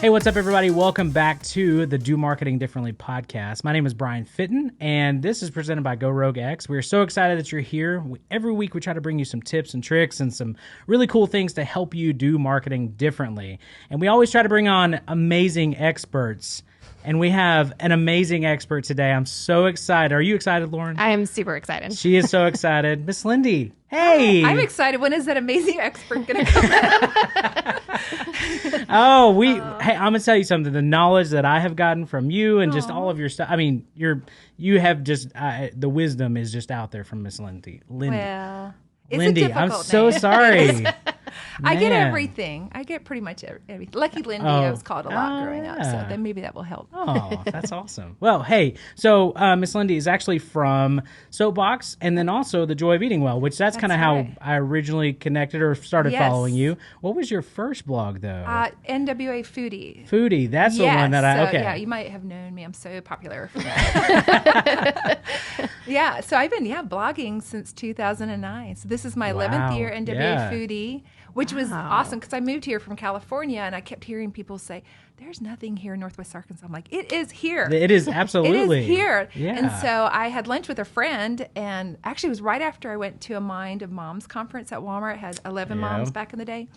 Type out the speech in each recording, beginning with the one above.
Hey, what's up, everybody? Welcome back to the Do Marketing Differently podcast. My name is Brian Fitton, and this is presented by Go Rogue X. We are so excited that you're here. Every week, we try to bring you some tips and tricks and some really cool things to help you do marketing differently. And we always try to bring on amazing experts. And we have an amazing expert today. I'm so excited. Are you excited, Lauren? I am super excited. She is so excited. Miss Lyndi, hey. I'm excited. When is that amazing expert going to come in? Hey, I'm gonna tell you something. The knowledge that I have gotten from you and just all of your stuff. I mean, you have just the wisdom is just out there from Miss Lyndi. Well, it's Lyndi, a difficult I'm so name. sorry. I get Man. everything. I get pretty much everything. Lucky Lyndi, I was called a lot growing up, so yeah. then maybe that will help. Oh, that's awesome. Well, hey, so Miss Lyndi is actually from Soapbox and then also The Joy of Eating Well, which that's kind of how right. I originally connected or started Yes. following you. What was your first blog, though? NWA Foodie. Foodie. That's the one that so, yeah, you might have known me. I'm so popular for that. Yeah, so I've been blogging since 2009. So this is my 11th year NWA Foodie, which was awesome because I moved here from California and I kept hearing people say, "There's nothing here in Northwest Arkansas." I'm like, "It is here. It is absolutely. It is here." Yeah. And so I had lunch with a friend, and actually it was right after I went to a Mind of Moms conference at Walmart. It had 11 moms back in the day.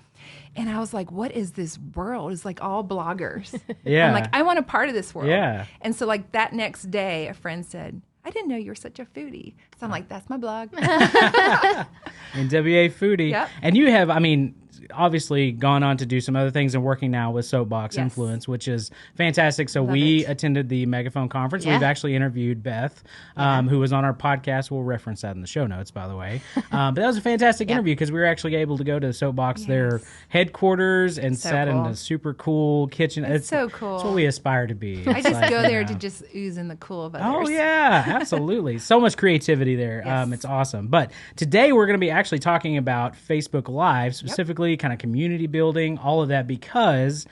And I was like, what is this world? It's like all bloggers. Yeah. I'm like, I want a part of this world. Yeah. And so like that next day, a friend said, "I didn't know you were such a foodie." So I'm like, that's my blog. NWA Foodie. Yep. And you have, obviously gone on to do some other things and working now with Soapbox Yes. Influence, which is fantastic. So we attended the Megaphone Conference. Yeah. We've actually interviewed Beth, who was on our podcast. We'll reference that in the show notes, by the way. But that was a fantastic interview because we were actually able to go to Soapbox, their headquarters, and So sat in cool. a super cool kitchen. It's so cool. It's what we aspire to be. I It's just like, go there you to know. just ooze in the cool of others. Oh, yeah, absolutely. So much creativity there. Yes. It's awesome. But today we're going to be actually talking about Facebook Live, specifically kind of community building, all of that, because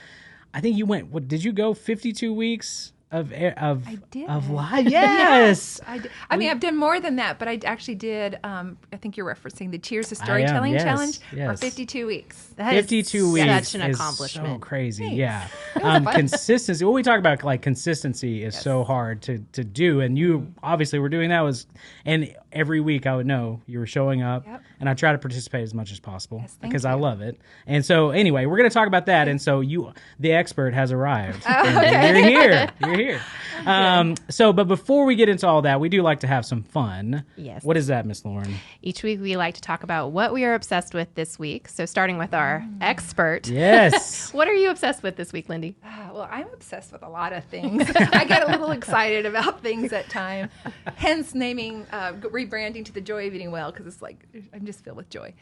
I think you went, did you go 52 weeks of did. live? Yes. I did. I've done more than that, but I actually did. I think you're referencing the Cheers to Storytelling yes, Challenge yes. for 52 weeks. That is 52 weeks such an is accomplishment. so crazy. Thanks. Yeah. It was fun. Consistency. What we talk about, like consistency is so hard to do. And you obviously were doing that and every week I would know you were showing up and I try to participate as much as possible because I love it. And so anyway, we're going to talk about that. And so the expert has arrived. And you're here. You're here. But before we get into all that, we do like to have some fun. Yes. What is that, Miss Lauren? Each week we like to talk about what we are obsessed with this week. So starting with our expert. Yes. What are you obsessed with this week, Lyndi? Well, I'm obsessed with a lot of things. I get a little excited about things at times. Hence naming, rebranding to The Joy of Eating Well, because it's like, I'm just filled with joy.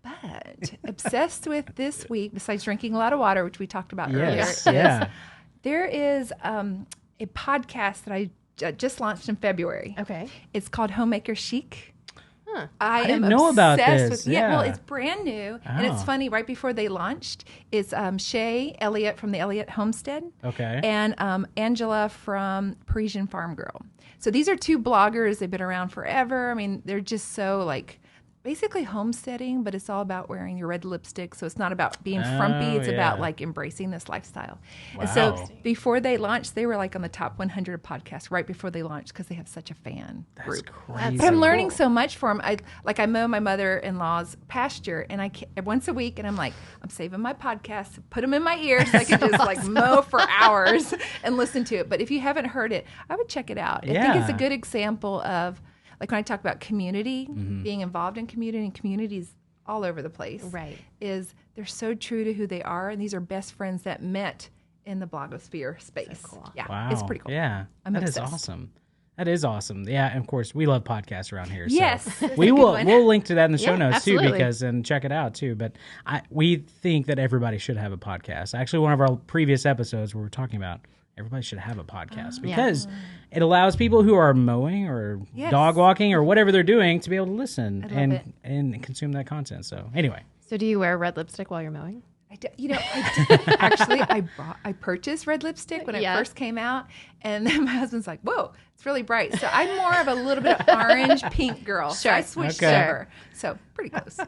But obsessed with this week, besides drinking a lot of water, which we talked about Yes. earlier, Yeah. there is a podcast that I just launched in February. Okay. It's called Homemaker Chic. Huh. I didn't am know about obsessed this. With, Yeah. well, it's brand new, and it's Oh. funny. Right before they launched, it's Shay Elliott from the Elliott Homestead, Okay. and Angela from Parisian Farm Girl. So these are two bloggers. They've been around forever. I mean, they're just so basically homesteading, but it's all about wearing your red lipstick. So it's not about being frumpy. It's about embracing this lifestyle. Wow. And so before they launched, they were on the top 100 podcasts right before they launched because they have such a fan That's group. crazy. But I'm learning so much from them. I mow my mother-in-law's pasture, and once a week, and I'm saving my podcast, put them in my ear so I can just mow for hours and listen to it. But if you haven't heard it, I would check it out. I think it's a good example of when I talk about community, being involved in community, and communities all over the place. Right. Is they're so true to who they are, and these are best friends that met in the blogosphere space. So cool. Yeah, Wow. it's pretty cool. Yeah. I'm That is obsessed. awesome. That is awesome. Yeah, and of course, we love podcasts around here. So Yes, that's we a good will. one. We'll link to that in the show Yeah, notes too, absolutely. and check it out too. But we think that everybody should have a podcast. Actually, one of our previous episodes we were talking about everybody should have a podcast because it allows people who are mowing or dog walking or whatever they're doing to be able to listen love it. and consume that content. So anyway. So do you wear red lipstick while you're mowing? I purchased red lipstick when it first came out, and then my husband's like, "Whoa, it's really bright." So I'm more of a little bit of orange pink girl. So I switched over. So pretty close.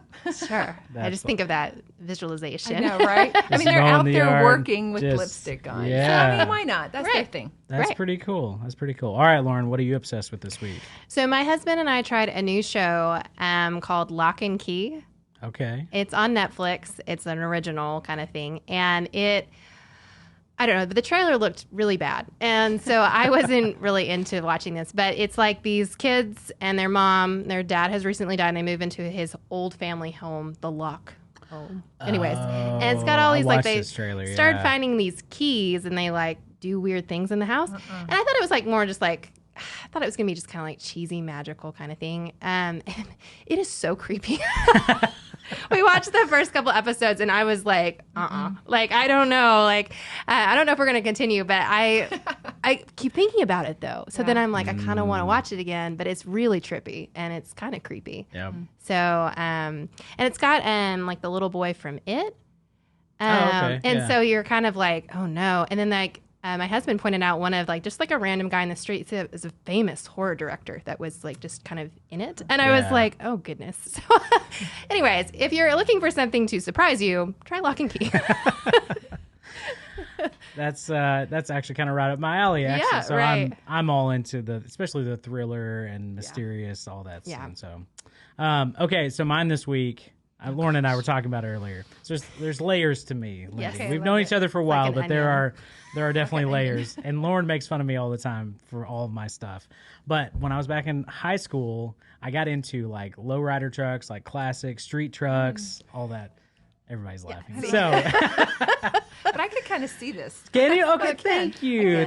Sure. I just think of that visualization. I know, right? I mean, they're out there working with lipstick on. Yeah. So, I mean, why not? That's their thing. That's pretty cool. That's pretty cool. All right, Lauren, what are you obsessed with this week? So my husband and I tried a new show called Lock and Key. Okay. It's on Netflix. It's an original kind of thing. And I don't know, but the trailer looked really bad. And so I wasn't really into watching this. But it's like these kids and their dad has recently died, and they move into his old family home, the Lock home. Anyways, and it's got all these, like, they start finding these keys, and they, like, do weird things in the house. And I thought it was, like, more just, like, I thought it was going to be just kind of, like, cheesy, magical kind of thing. And it is so creepy. We watched the first couple episodes, and I was like, like, I don't know. Like, I don't know if we're going to continue, but I keep thinking about it, though. So then I'm like, I kind of want to watch it again, but it's really trippy, and it's kind of creepy. Yeah. So, and it's got, like, the little boy from It. Okay. And so you're kind of like, oh, no. And then, like, my husband pointed out one of, like, just like a random guy in the street. So it was a famous horror director that was, like, just kind of in it. And I was like, oh, goodness. So anyways, if you're looking for something to surprise you, try Lock and Key. That's actually kind of right up my alley, actually. Yeah, so right. I'm all into especially the thriller and mysterious, all that stuff. So, okay, so mine this week, Lauren and I were talking about earlier. So there's layers to me, Lyndi. Yes. Okay, we've known each other for a while, but there are definitely layers. And Lauren makes fun of me all the time for all of my stuff. But when I was back in high school, I got into, like, lowrider trucks, like classic street trucks, all that. Everybody's laughing. So, but I could kind of see this. Can you? Okay, thank you.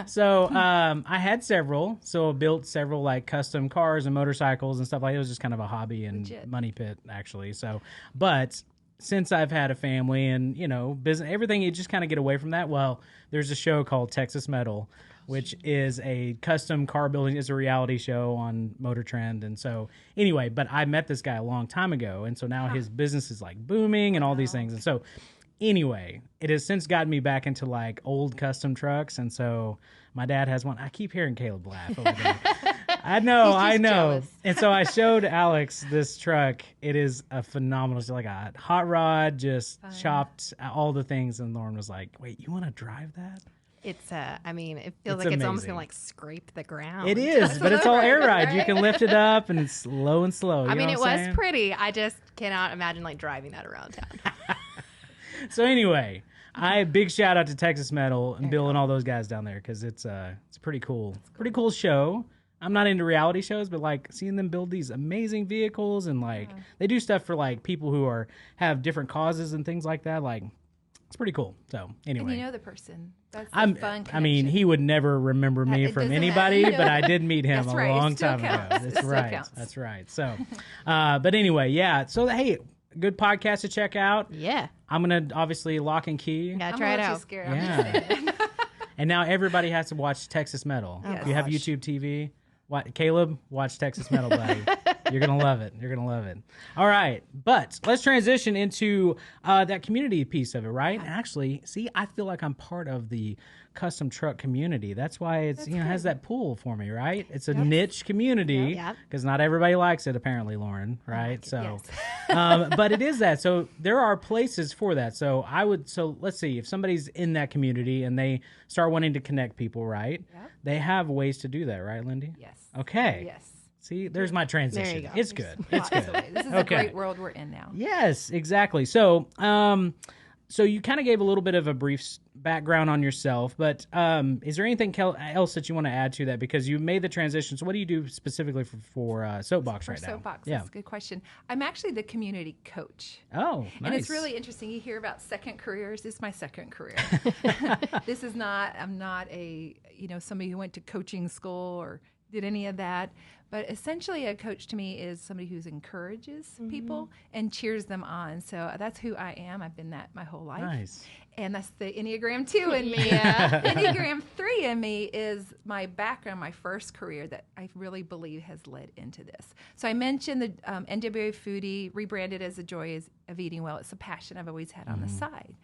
So, I had several. So, I built several, like, custom cars and motorcycles and stuff like that. It was just kind of a hobby and money pit, actually. So, but since I've had a family and, business, everything, you just kind of get away from that. Well, there's a show called Texas Metal, which is a custom car building. It's a reality show on Motor Trend. And so anyway, but I met this guy a long time ago. And so now his business is, like, booming and all these things. And so anyway, it has since gotten me back into, like, old custom trucks. And so my dad has one. I keep hearing Caleb laugh over there. I know. Jealous. And so I showed Alex this truck. It is a phenomenal, it's like a hot rod, just chopped all the things. And Lauren was like, wait, you want to drive that? It's I mean, it feels like it's almost gonna, like, scrape the ground. It is, but it's all air ride. You can lift it up, and it's low and slow. I mean, it was pretty. I just cannot imagine, like, driving that around town. So anyway, big shout out to Texas Metal and Bill and all those guys down there, because it's a pretty cool show. I'm not into reality shows, but, like, seeing them build these amazing vehicles and, like, they do stuff for, like, people who have different causes and things like that. Like, it's pretty cool. So anyway, and you know the person. That's the fun connection. I mean, he would never remember me from anybody, but I did meet him a long time ago. That's right. That's right. So, but anyway, yeah. So, hey, good podcast to check out. Yeah. I'm going to obviously Lock and Key. Yeah, try it out. Yeah. And now everybody has to watch Texas Metal. Oh, if you have YouTube TV, Caleb, watch Texas Metal, buddy. You're going to love it. All right. But let's transition into that community piece of it, right? And actually, see, I feel like I'm part of the custom truck community. That's why it has that pull for me, right? It's a niche community because not everybody likes it, apparently, Lauren, right? But it is that. So there are places for that. So let's see, if somebody's in that community and they start wanting to connect people, right? Yep. They have ways to do that, right, Lyndi? Yes. Okay. Yes. See, there's my transition. There you go. It's good. It's good. This is a great world we're in now. Yes, exactly. So, so you kind of gave a little bit of a brief background on yourself, but is there anything else that you want to add to that? Because you made the transition. So what do you do specifically for Soapbox right now? Soapbox, that's a good question. I'm actually the community coach. Oh, nice. And it's really interesting. You hear about second careers. This is my second career. I'm not a, somebody who went to coaching school or did any of that. But essentially, a coach to me is somebody who encourages people and cheers them on. So that's who I am. I've been that my whole life. Nice. And that's the Enneagram 2 in me. Enneagram 3 in me is my background, my first career that I really believe has led into this. So I mentioned the NWA Foodie, rebranded as The Joy of Eating Well. It's a passion I've always had on the side.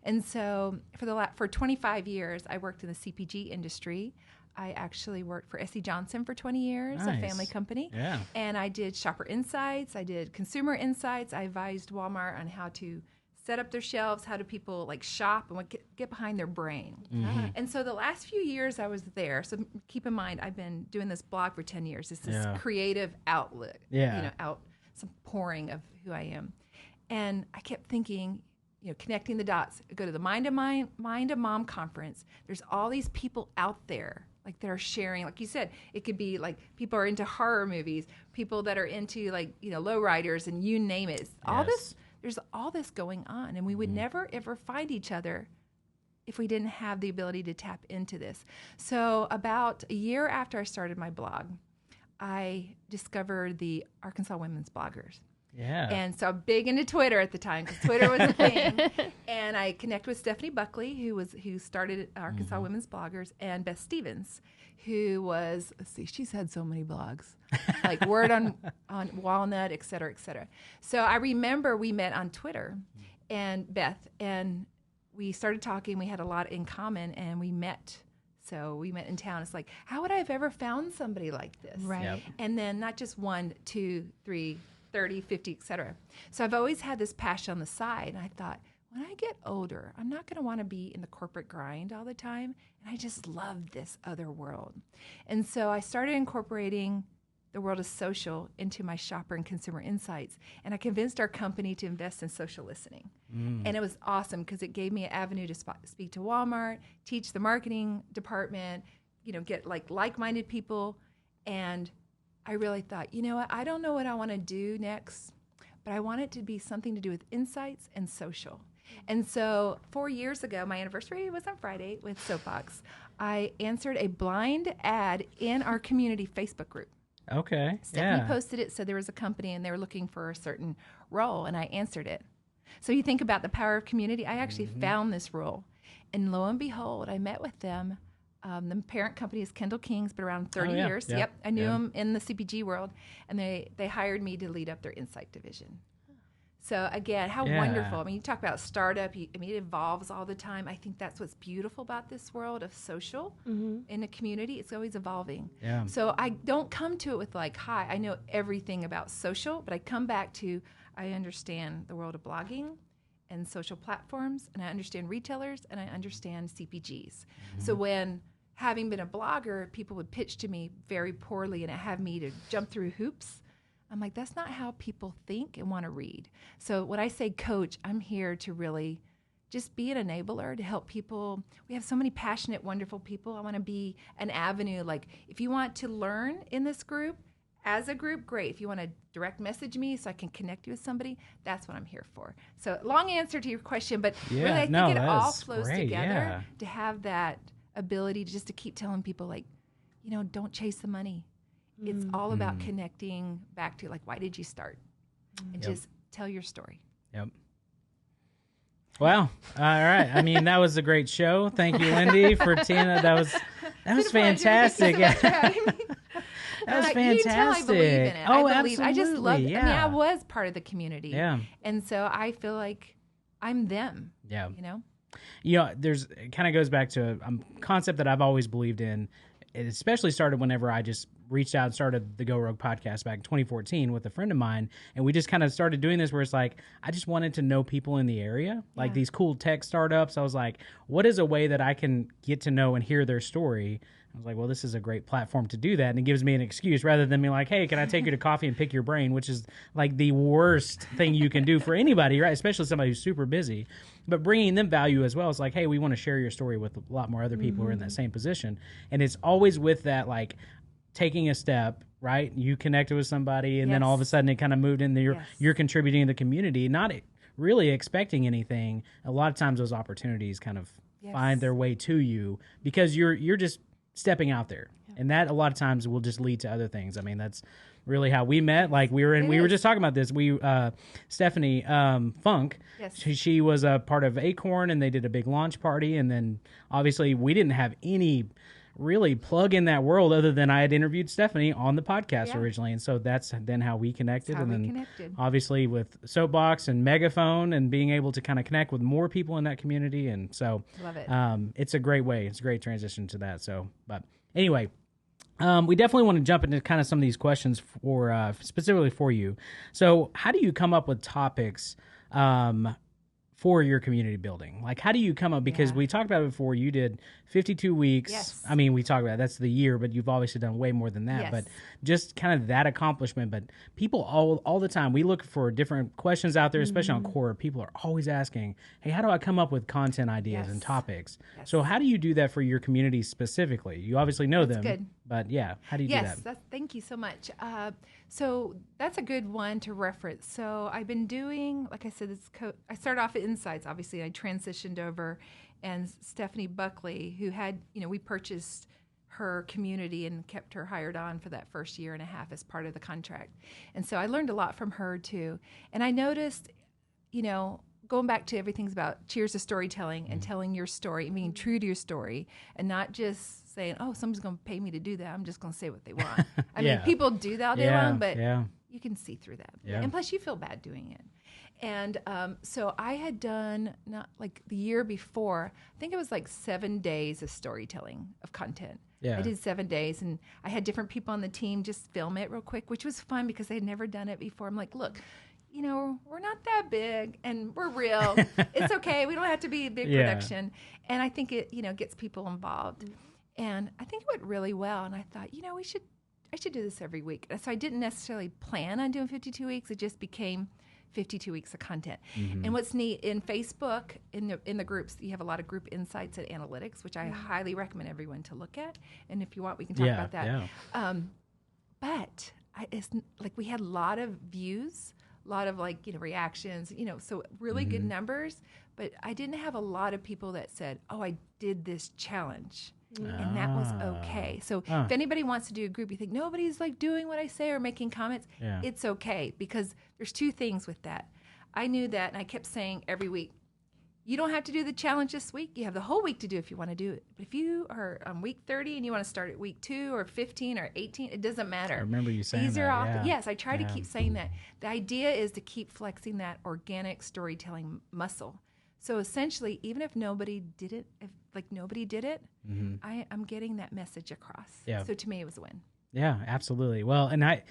And so for 25 years, I worked in the CPG industry. I actually worked for S.C. Johnson for 20 years, a family company. Yeah. And I did shopper insights. I did consumer insights. I advised Walmart on how to set up their shelves, how do people like shop and get behind their brain. And so the last few years I was there. So keep in mind, I've been doing this blog for 10 years. It's this creative outlet, some pouring of who I am. And I kept thinking, connecting the dots. I go to the Mind of Mom conference. There's all these people out there like that are sharing, like you said, it could be like people are into horror movies, people that are into like, lowriders and you name it. There's all this going on, and we would never ever find each other if we didn't have the ability to tap into this. So about a year after I started my blog, I discovered the Arkansas Women's Bloggers. Yeah. And so I'm big into Twitter at the time because Twitter was a thing. And I connect with Stephanie Buckley, who started Arkansas Women's Bloggers, and Beth Stevens, who was, she's had so many blogs, like Word on Walnut, et cetera, et cetera. So I remember we met on Twitter, and Beth, and we started talking. We had a lot in common, and we met. So we met in town. It's like, how would I have ever found somebody like this? Right. Yep. And then not just 1, 2, 3, 30, 50, et cetera. So I've always had this passion on the side. And I thought, when I get older, I'm not going to want to be in the corporate grind all the time. And I just love this other world. And so I started incorporating the world of social into my shopper and consumer insights. And I convinced our company to invest in social listening. And it was awesome because it gave me an avenue to speak to Walmart, teach the marketing department, get like-minded people. And I really thought, you know what, I don't know what I want to do next, but I want it to be something to do with insights and social. And so 4 years ago, my anniversary was on Friday with Soapbox. I answered a blind ad in our community Facebook group. Okay. Stephanie posted it, said there was a company and they were looking for a certain role, and I answered it. So you think about the power of community. I actually found this role. And lo and behold, I met with them. The parent company is Kendall King's, been around 30 years. Yeah. Yep, I knew them in the CPG world, and they hired me to lead up their insight division. So again, how wonderful. I mean, you talk about startup, it evolves all the time. I think that's what's beautiful about this world of social in a community. It's always evolving. Yeah. So I don't come to it with like, hi, I know everything about social, but I come back to, I understand the world of blogging and social platforms, and I understand retailers, and I understand CPGs. So when having been a blogger, people would pitch to me very poorly and have me to jump through hoops. I'm like, that's not how people think and want to read. So when I say coach, I'm here to really just be an enabler to help people. We have so many passionate, wonderful people. I want to be an avenue. Like, if you want to learn in this group, as a group, great. If you want to direct message me so I can connect you with somebody, that's what I'm here for. So long answer to your question, but really I think it all flows together to have that ability to keep telling people, like, don't chase the money. It's all about connecting back to, like, why did you start? And just tell your story. Yep. Well, all right. I mean, that was a great show. Thank you, Lyndi, for Tina. That was fantastic. That was fantastic. You can tell I believe in it. Oh, I believe. Absolutely. I just love it. Yeah. I mean, I was part of the community. Yeah. And so I feel like I'm them. Yeah. There's it kind of goes back to a concept that I've always believed in. It especially started whenever I just reached out and started the Go Rogue podcast back in 2014 with a friend of mine. And we just kind of started doing this where it's like, I just wanted to know people in the area, like these cool tech startups. I was like, what is a way that I can get to know and hear their story? I was like, well, this is a great platform to do that. And it gives me an excuse rather than me like, hey, can I take you to coffee and pick your brain, which is like the worst thing you can do for anybody, right? Especially somebody who's super busy. But bringing them value as well. It's like, hey, we want to share your story with a lot more other people who are in that same position. And it's always with that, like, taking a step, right? You connected with somebody, and then all of a sudden it kind of moved into you're contributing to the community, not really expecting anything. A lot of times those opportunities kind of find their way to you because you're just stepping out there. And that a lot of times will just lead to other things. I mean, that's really how we met. Like we were just talking about this. Stephanie Funk, yes. she was a part of Acorn, and they did a big launch party. And then obviously we didn't have any really plug in that world other than I had interviewed Stephanie on the podcast originally. And so that's then how we connected. Obviously with Soapbox and Megaphone and being able to kind of connect with more people in that community. And so love it. It's a great way. It's a great transition to that. So, but anyway, we definitely want to jump into kind of some of these questions for specifically for you. So how do you come up with topics for your community building? Like, how do you come up? Because we talked about it before. You did 52 weeks. Yes. I mean, we talked about that's the year, but you've obviously done way more than that. Yes. But just kind of that accomplishment. But people all the time, we look for different questions out there, especially on Core. People are always asking, hey, how do I come up with content ideas and topics? Yes. So how do you do that for your community specifically? You obviously know them. Good. But yeah, how do you do that? Yes, thank you so much. So that's a good one to reference. So I've been doing, like I said, I started off at Insights, obviously. I transitioned over, and Stephanie Buckley, who had, we purchased her community and kept her hired on for that first year and a half as part of the contract. And so I learned a lot from her too. And I noticed, going back to everything's about cheers to storytelling and telling your story and being true to your story and not just saying, oh, someone's going to pay me to do that. I'm just going to say what they want. I mean, people do that all day long, but you can see through that. Yeah. And plus you feel bad doing it. And so I had done, not like the year before, I think it was like 7 days of storytelling of content. Yeah. I did 7 days, and I had different people on the team just film it real quick, which was fun because they had never done it before. I'm like, look, we're not that big and we're real. It's okay. We don't have to be a big production. And I think it, gets people involved. And I think it went really well. And I thought, I should do this every week. So I didn't necessarily plan on doing 52 weeks. It just became 52 weeks of content. And what's neat in Facebook, in the groups, you have a lot of group insights and analytics, which I highly recommend everyone to look at. And if you want, we can talk about that. Yeah. But it's like we had a lot of views, a lot of reactions, so really good numbers. But I didn't have a lot of people that said, oh, I did this challenge. And that was okay. So if anybody wants to do a group, you think nobody's doing what I say or making comments, it's okay, because there's two things with that. I knew that, and I kept saying every week, you don't have to do the challenge this week. You have the whole week to do if you want to do it. But if you are on week 30 and you want to start at week 2 or 15 or 18, it doesn't matter. I remember you saying These are that. often, yes, I try to keep saying that. The idea is to keep flexing that organic storytelling muscle. So essentially, even if nobody did it, I'm getting that message across. Yeah. So to me, it was a win. Yeah, absolutely. Well, and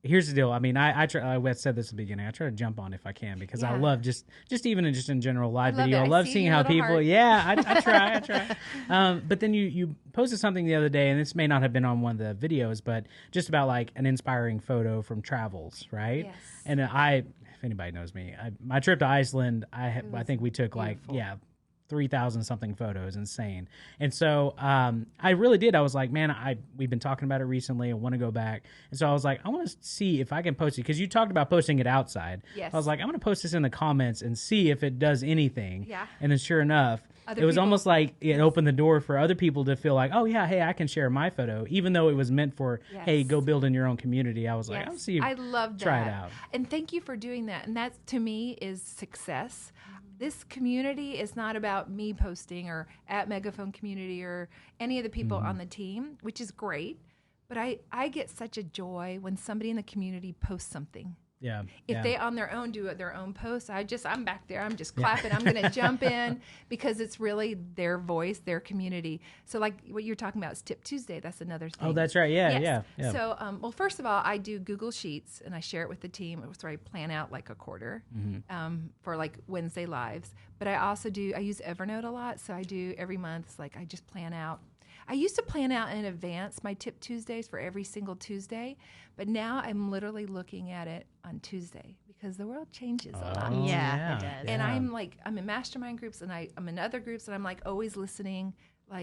here's the deal. I mean, I try. I said this at the beginning. I try to jump on if I can, because I love just even in general live video. I love seeing how people. Heart. Yeah, I try. But then you posted something the other day, and this may not have been on one of the videos, but just about an inspiring photo from travels, right? Yes. And if anybody knows me, my trip to Iceland, I think we took 3,000 something photos, insane. And so I really did. I was like, man, we've been talking about it recently. I want to go back. And so I was like, I want to see if I can post it, because you talked about posting it outside. Yes. I was like, I'm going to post this in the comments and see if it does anything. Yeah. And then sure enough, it was almost like it opened the door for other people to feel like, oh yeah, hey, I can share my photo, even though it was meant for, hey, go build in your own community. I was like, I'll see. I love that. Try it out. And thank you for doing that. And that, to me, is success. This community is not about me posting or at Megaphone Community or any of the people on the team, which is great. But I get such a joy when somebody in the community posts something. Yeah. If they on their own do their own posts, I'm back there. I'm just clapping. I'm going to jump in, because it's really their voice, their community. So like what you're talking about is Tip Tuesday. That's another thing. Oh, that's right. Yeah, yes. yeah. So, well, first of all, I do Google Sheets, and I share it with the team. So I plan out a quarter for Wednesday lives. But I also I use Evernote a lot. So I do every month. It's I just plan out. I used to plan out in advance my Tip Tuesdays for every single Tuesday, but now I'm literally looking at it on Tuesday, because the world changes a lot. Yeah, it does. And I'm in mastermind groups, and I'm in other groups, and I'm always listening.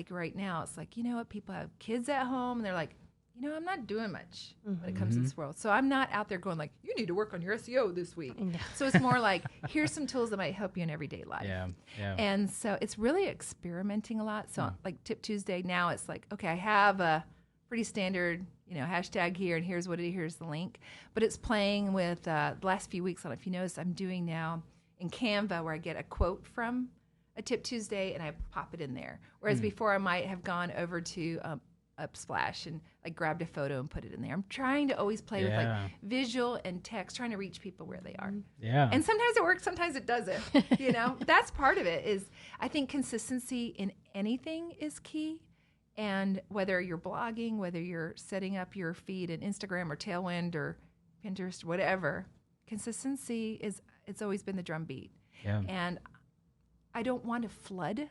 Right now, it's what, people have kids at home, and they're like, I'm not doing much when it comes to this world. So I'm not out there going you need to work on your SEO this week. So it's more here's some tools that might help you in everyday life. Yeah. And so it's really experimenting a lot. So Tip Tuesday, now it's okay, I have a pretty standard, hashtag here and here's the link. But it's playing with the last few weeks. I don't know if you noticed, I'm doing now in Canva where I get a quote from a Tip Tuesday and I pop it in there. Whereas before I might have gone over to Upsplash and like grabbed a photo and put it in there. I'm trying to always play with like visual and text, trying to reach people where they are. Yeah. And sometimes it works, sometimes it doesn't. That's part of it. Is I think consistency in anything is key. And whether you're blogging, whether you're setting up your feed in Instagram or Tailwind or Pinterest, whatever, consistency it's always been the drumbeat. Yeah. And I don't want to flood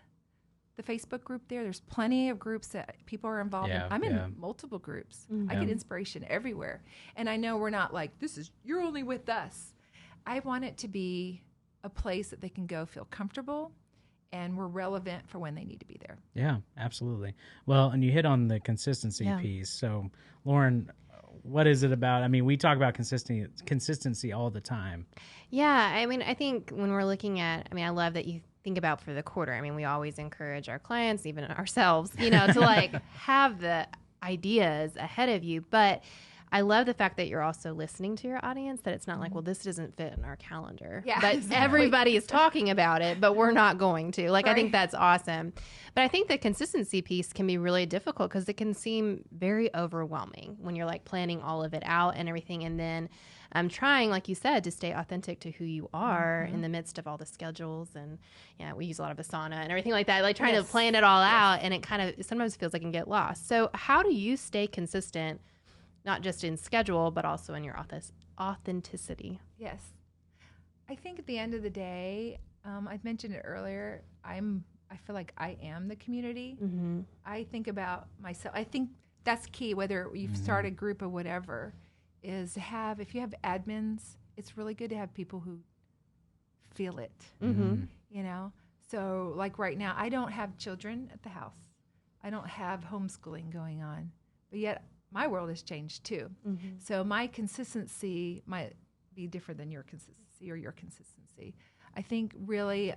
the Facebook group there. There's plenty of groups that people are involved in. I'm in multiple groups. I get inspiration everywhere. And I know we're not like, you're only with us. I want it to be a place that they can go feel comfortable and we're relevant for when they need to be there. Yeah, absolutely. Well, and you hit on the consistency piece. So, Lauren, what is it about? I mean, we talk about consistency all the time. Yeah, I mean, I think when we're looking at, I love that you think about for the quarter. I mean, we always encourage our clients, even ourselves, to like have the ideas ahead of you. But I love the fact that you're also listening to your audience, that it's not like, well, this doesn't fit in our calendar. Yeah, but everybody is talking about it, but we're not going to. Like, I think that's awesome. But I think the consistency piece can be really difficult because it can seem very overwhelming when you're like planning all of it out and everything. And then I'm trying, like you said, to stay authentic to who you are in the midst of all the schedules. And we use a lot of Asana and everything like that, like trying to plan it all out. And it sometimes feels like it can get lost. So how do you stay consistent, not just in schedule, but also in your authenticity? Yes. I think at the end of the day, I mentioned it earlier, I feel like I am the community. Mm-hmm. I think about myself. I think that's key, whether you start a group or whatever, is to have, if you have admins, it's really good to have people who feel it, So like right now, I don't have children at the house. I don't have homeschooling going on, but yet my world has changed too. Mm-hmm. So my consistency might be different than your consistency or your consistency. I think really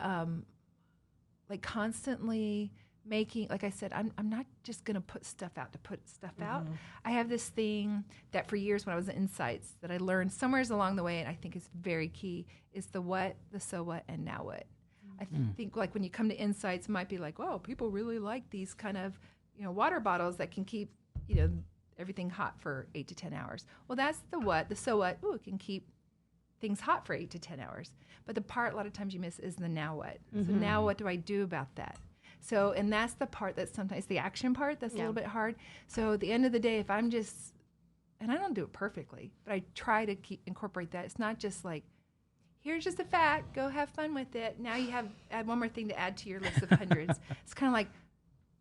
like constantly making, like I said, I'm not just going to put stuff out to put stuff out. I have this thing that for years when I was in Insights that I learned somewhere along the way, and I think is very key, is the what, the so what, and now what. I think like when you come to Insights, it might be like, wow, people really like these kind of water bottles that can keep everything hot for 8 to 10 hours. Well, that's the what. The so what, it can keep things hot for 8 to 10 hours. But the part a lot of times you miss is the now what. So now what do I do about that? So, and that's the part that's sometimes the action part that's a little bit hard. So at the end of the day, if I'm just, and I don't do it perfectly, but I try to incorporate that. It's not just like, here's just a fact, go have fun with it. Now you add one more thing to add to your list of hundreds. It's kind of like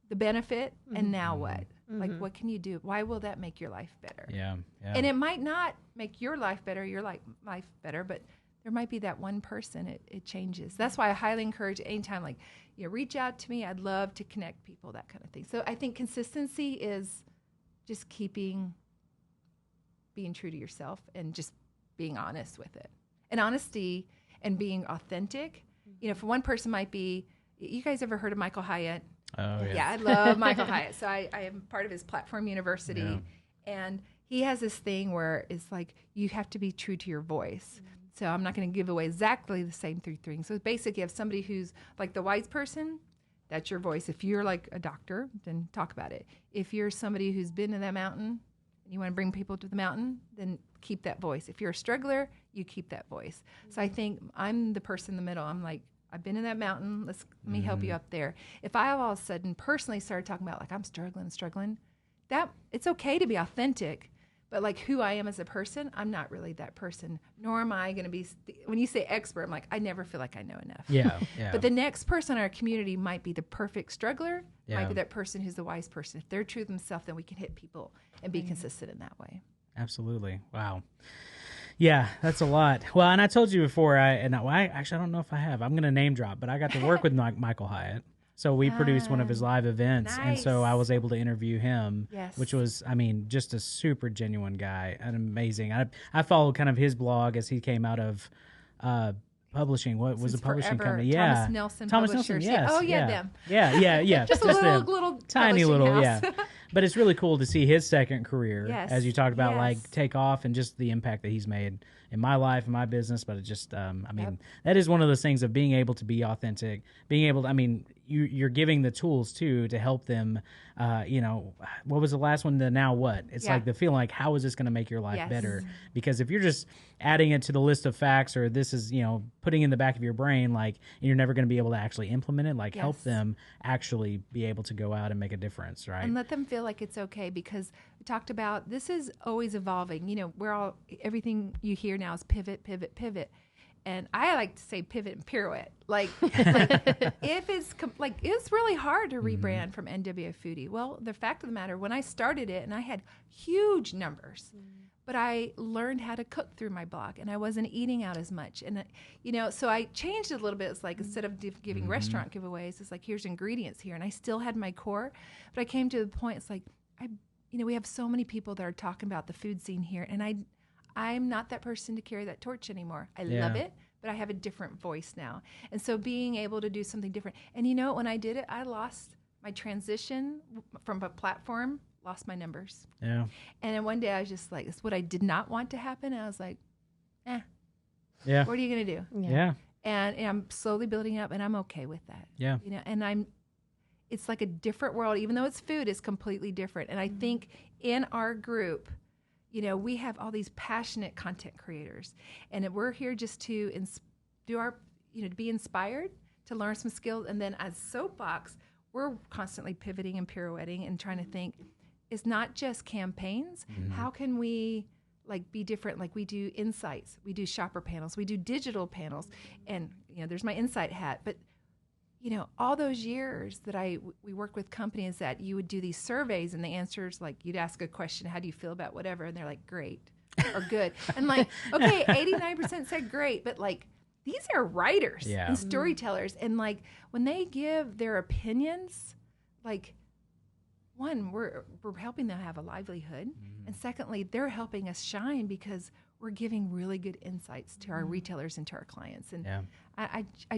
the benefit and now what? Like, what can you do? Why will that make your life better? Yeah. And it might not make your life better, life better, but there might be that one person it changes. That's why I highly encourage anytime, like, reach out to me. I'd love to connect people, that kind of thing. So I think consistency is just being true to yourself and just being honest with it. And honesty and being authentic, for one person might be, you guys ever heard of Michael Hyatt? Oh, yeah. Yeah, I love Michael Hyatt. So I am part of his Platform University. And he has this thing where it's like, you have to be true to your voice. So I'm not going to give away exactly the same 3 things. So basically, you have somebody who's like the wise person, that's your voice. If you're like a doctor, then talk about it. If you're somebody who's been to that mountain and you want to bring people to the mountain, then keep that voice. If you're a struggler, you keep that voice. So I think I'm the person in the middle. I'm like, I've been in that mountain. Let me help you up there. If I all of a sudden personally started talking about like I'm struggling, that it's okay to be authentic, but like who I am as a person, I'm not really that person. Nor am I going to be. When you say expert, I'm like I never feel like I know enough. Yeah. But the next person in our community might be the perfect struggler. Might be that person who's the wise person. If they're true to themselves, then we can hit people and be consistent in that way. Absolutely. Wow. Yeah, that's a lot. Well, and I told you before, I actually, I don't know if I have. I'm going to name drop, but I got to work with Michael Hyatt. So we produced one of his live events, and so I was able to interview him, which was, just a super genuine guy, and amazing. I followed kind of his blog as he came out of publishing. What was the publishing company? Yeah, Thomas Nelson. Yes. Oh yeah, them. Yeah. Just a little tiny little, house. But it's really cool to see his second career, Yes. as you talked about, Yes. like take off and just the impact that he's made in my life and my business. But it just, I mean, that is one of those things of being able to be authentic, being able to, I mean, you're giving the tools too to help them. You know, what was the last one? The now what? It's like the feeling like, how is this going to make your life better? Because if you're just adding it to the list of facts, or this is, you know, putting in the back of your brain, like, and you're never going to be able to actually implement it, like help them actually be able to go out and make a difference, right? And let them feel like it's okay, because we talked about this is always evolving. You know, everything you hear now is pivot, pivot, pivot. And I like to say pivot and pirouette. Like if it's really hard to rebrand from NWO Foodie. Well, the fact of the matter, when I started it and I had huge numbers, but I learned how to cook through my blog, and I wasn't eating out as much. And, you know, so I changed it a little bit. It's like, instead of giving restaurant giveaways, it's like, here's ingredients here. And I still had my core, but I came to the point, it's like, you know, we have so many people that are talking about the food scene here, and I'm not that person to carry that torch anymore. I love it, but I have a different voice now. And so being able to do something different. And you know, when I did it, I lost my transition from a platform, lost my numbers. Yeah. And then one day I was just like, it's what I did not want to happen. And I was like, yeah. What are you going to do? Yeah. And I'm slowly building up, and I'm okay with that. Yeah. You know, and it's like a different world. Even though it's food, it's completely different. And I think in our group, you know, we have all these passionate content creators, and we're here just to to be inspired, to learn some skills. And then as Soapbox, we're constantly pivoting and pirouetting and trying to think, it's not just campaigns. How can we be different? Like, we do insights, we do shopper panels, we do digital panels, and, you know, there's my insight hat. But, you know, all those years that we worked with companies that you would do these surveys, and the answers, like, you'd ask a question, how do you feel about whatever? And they're like, great or good. And like, okay, 89% said great, but like, these are writers and storytellers. And like, when they give their opinions, like, one, we're helping them have a livelihood. And secondly, they're helping us shine because we're giving really good insights to our retailers and to our clients. And I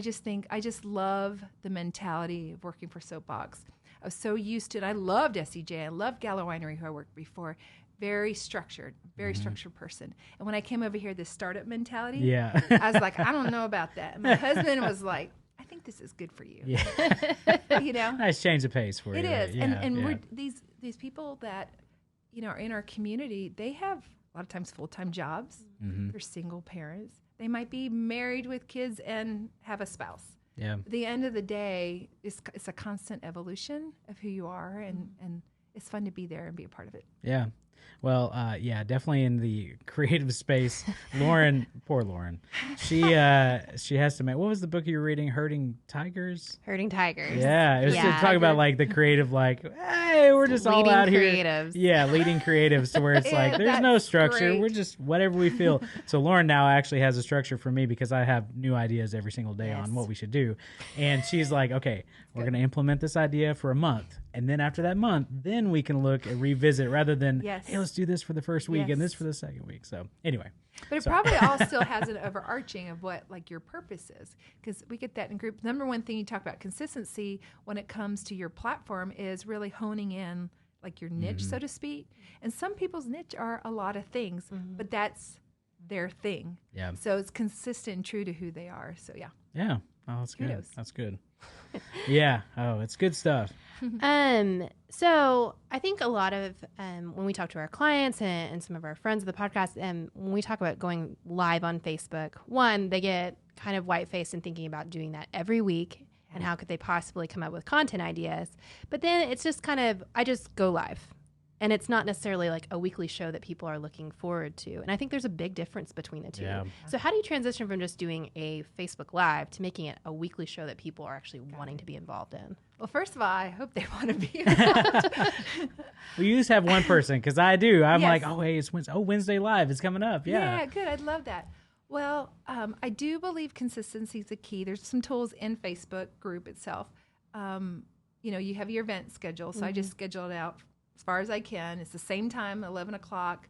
just love the mentality of working for Soapbox. I was so used to it. I loved SEJ. I loved Gallo Winery, who I worked before. Very structured person. And when I came over here, this startup mentality, I was like, I don't know about that. And my husband was like, I think this is good for you. You know, nice change of pace for you. It is. And we're these people that, you know, are in our community, they have a lot of times full-time jobs. They're single parents. They might be married with kids and have a spouse. At the end of the day, it's a constant evolution of who you are, and it's fun to be there and be a part of it. Yeah. Well, definitely in the creative space. Poor Lauren. She has to make. What was the book you were reading? Herding Tigers. Yeah, it was to talk about like the creative, like, hey, we're just all out creatives. here. Yeah, leading creatives to where it's like there's no structure. Great. We're just whatever we feel. So Lauren now actually has a structure for me because I have new ideas every single day on what we should do, and she's like, okay, we're going to implement this idea for a month. And then after that month, then we can look and revisit rather than, hey, let's do this for the first week and this for the second week. So anyway. But it probably all still has an overarching of what like your purpose is, because we get that in group. Number one thing you talk about consistency when it comes to your platform is really honing in like your niche, so to speak. And some people's niche are a lot of things, but that's their thing. Yeah. So it's consistent and true to who they are. So yeah. Yeah. Oh, that's good. Kudos. That's good. Yeah. Oh, it's good stuff. So I think a lot of when we talk to our clients and some of our friends of the podcast, when we talk about going live on Facebook, one, they get kind of white-faced and thinking about doing that every week and how could they possibly come up with content ideas. But then it's just kind of, I just go live. And it's not necessarily like a weekly show that people are looking forward to. And I think there's a big difference between the two. Yeah. So how do you transition from just doing a Facebook Live to making it a weekly show that people are actually wanting to be involved in? Well, first of all, I hope they want to be involved. Well, you just have one person, because I do. I'm like, oh, hey, it's Wednesday. Oh, Wednesday Live is coming up. Yeah, good. I'd love that. Well, I do believe consistency is the key. There's some tools in Facebook group itself. You know, you have your event schedule. So I just schedule it out as far as I can. It's the same time, 11 o'clock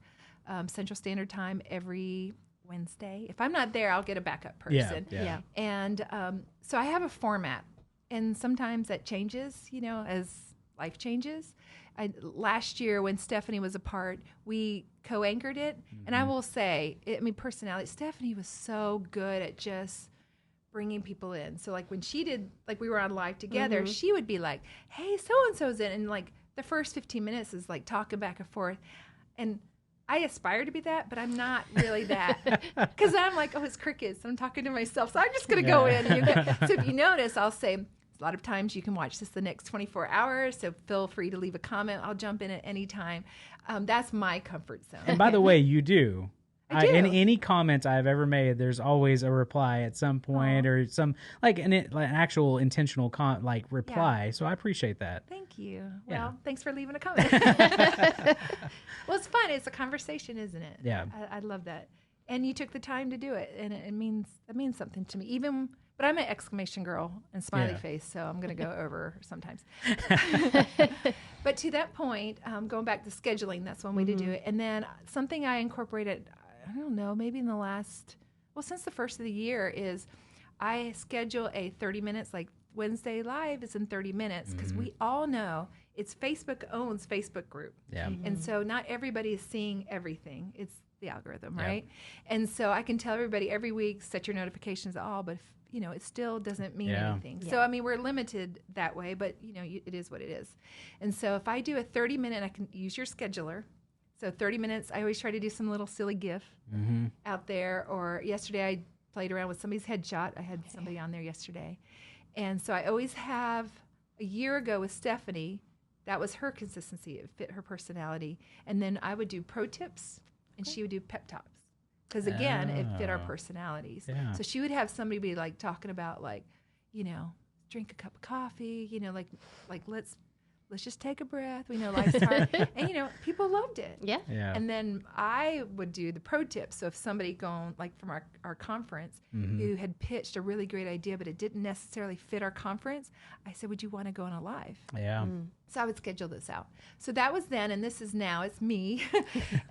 Central Standard Time every Wednesday. If I'm not there, I'll get a backup person. Yeah. And so I have a format, and sometimes that changes, you know, as life changes. Last year when Stephanie was a part, we co-anchored it. And I will say, personality, Stephanie was so good at just bringing people in. So like when she did, like we were on live together, she would be like, hey, so-and-so's in. And like the first 15 minutes is like talking back and forth. And I aspire to be that, but I'm not really that. Because I'm like, oh, it's crickets. I'm talking to myself. So I'm just going to go in. So if you notice, I'll say, a lot of times you can watch this the next 24 hours. So feel free to leave a comment. I'll jump in at any time. That's my comfort zone. And by the way, you do. I do. In any comments I've ever made, there's always a reply at some point or some like an actual intentional reply. So I appreciate that. Thank you. Yeah. Well, thanks for leaving a comment. Well, it's fun. It's a conversation, isn't it? Yeah. I love that. And you took the time to do it, and it means something to me. But I'm an exclamation girl and smiley face, so I'm going to go over sometimes. But to that point, going back to scheduling, that's one way to do it. And then something I incorporated, I don't know, maybe in since the first of the year is I schedule a 30 minutes, like Wednesday Live is in 30 minutes, because we all know Facebook owns Facebook group. Yeah. And so not everybody is seeing everything. It's the algorithm, right? And so I can tell everybody every week, set your notifications all, but it still doesn't mean anything. Yeah. So, we're limited that way, but it is what it is. And so if I do a 30-minute, I can use your scheduler. So 30 minutes, I always try to do some little silly GIF out there. Or yesterday I played around with somebody's headshot. I had somebody on there yesterday. And so I always have, a year ago with Stephanie, that was her consistency. It fit her personality. And then I would do pro tips, and she would do pep talks. Because, again, it fit our personalities. Yeah. So she would have somebody be, like, talking about, like, drink a cup of coffee, like let's just take a breath. We know life's hard. And, people loved it. Yeah. And then I would do the pro tips. So if somebody going, like from our conference, who had pitched a really great idea, but it didn't necessarily fit our conference, I said, would you want to go on a live? Yeah. So I would schedule this out. So that was then, and this is now. It's me.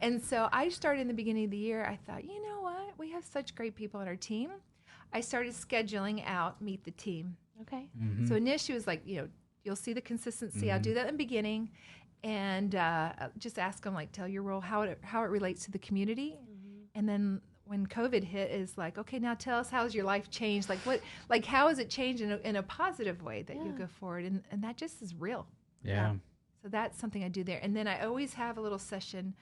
And so I started in the beginning of the year. I thought, you know what? We have such great people on our team. I started scheduling out Meet the Team. Okay. So initially it was like, you'll see the consistency. I'll do that in the beginning, and just ask them, like, tell your role, how it relates to the community. And then when COVID hit, is like, okay, now tell us, how's your life changed? Like how has it changed in a positive way that you go forward? And that just is real. Yeah. So that's something I do there. And then I always have a little session.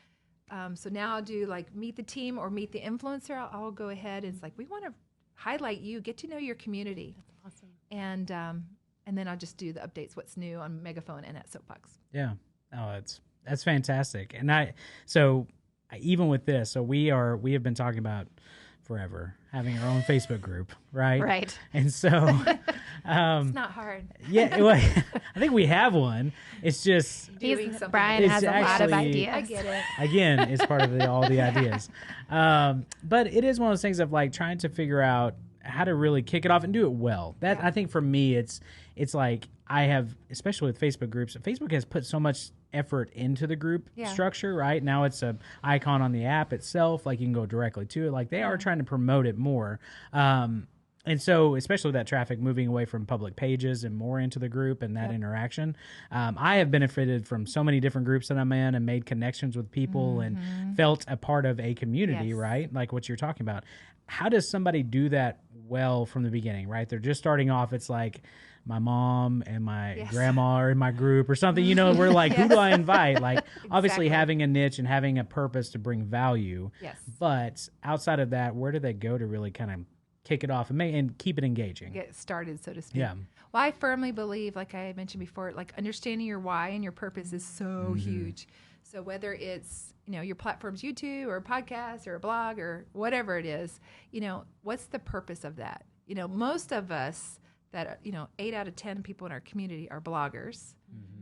So now I'll do like Meet the Team or Meet the Influencer. I'll go ahead, and it's like, we want to highlight you, get to know your community. That's awesome. And then I'll just do the updates, what's new on Megaphone and at Soapbox. Yeah. Oh, that's fantastic. And even with this, so we have been talking about forever having our own Facebook group, right? Right. And so it's not hard. Yeah, well, I think we have one. It's just Brian has a lot of ideas. I get it. Again, it's part of all the ideas. But it is one of those things of like trying to figure out how to really kick it off and do it well. I think for me, it's like I have, especially with Facebook groups, Facebook has put so much effort into the group structure, right? Now it's a icon on the app itself, like you can go directly to it. Like they are trying to promote it more. And so, especially with that traffic moving away from public pages and more into the group and that interaction, I have benefited from so many different groups that I'm in and made connections with people and felt a part of a community, right? Like what you're talking about. How does somebody do that well from the beginning, right? They're just starting off. It's like my mom and my grandma are in my group or something, we're like, who do I invite? Like obviously having a niche and having a purpose to bring value. Yes. But outside of that, where do they go to really kind of kick it off and keep it engaging? Get started, so to speak. Yeah. Well, I firmly believe, like I mentioned before, like understanding your why and your purpose is so huge. So whether it's, your platform's YouTube or a podcast or a blog or whatever it is, what's the purpose of that? Most of us that, 8 out of 10 people in our community are bloggers.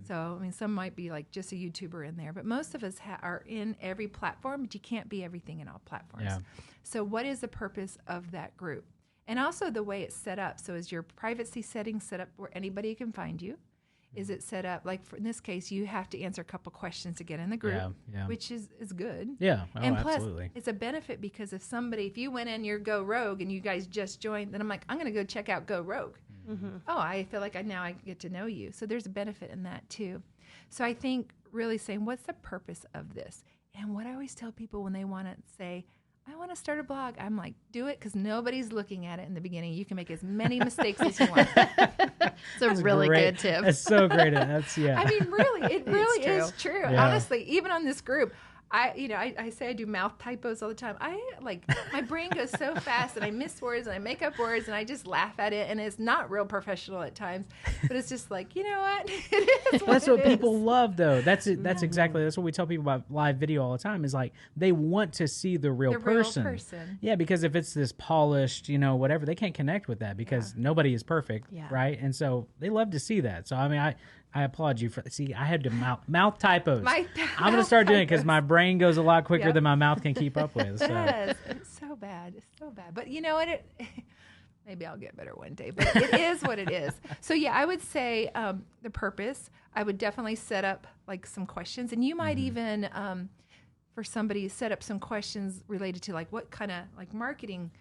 So, some might be like just a YouTuber in there, but most of us are in every platform, but you can't be everything in all platforms. Yeah. So what is the purpose of that group? And also the way it's set up. So is your privacy settings set up where anybody can find you? Is it set up, like in this case, you have to answer a couple questions to get in the group, which is good. Yeah, and plus, absolutely. It's a benefit because if you went in your Go Rogue and you guys just joined, then I'm like, I'm going to go check out Go Rogue. I feel like now I get to know you. So there's a benefit in that too. So I think really saying, what's the purpose of this? And what I always tell people when they want to say, I want to start a blog, I'm like, do it because nobody's looking at it in the beginning. You can make as many mistakes as you want. It's a really good tip. It's so great. That's I mean, really, it really is true. Yeah. Honestly, even on this group, I say I do mouth typos all the time. My brain goes so fast and I miss words and I make up words and I just laugh at it, and it's not real professional at times, but it's just like, you know what? It is that's what people love, though. That's exactly what we tell people about live video all the time, is like they want to see the real person. Yeah, because if it's this polished, whatever, they can't connect with that because nobody is perfect, right? And so they love to see that. So I mean, I applaud you for. See, I had to mouth typos. I'm going to start doing it because my brain goes a lot quicker than my mouth can keep up with. So. Yes, it's so bad. It's so bad. But you know what? Maybe I'll get better one day. But it is what it is. So yeah, I would say the purpose. I would definitely set up like some questions, and you might even, for somebody, set up some questions related to like what kind of like marketing,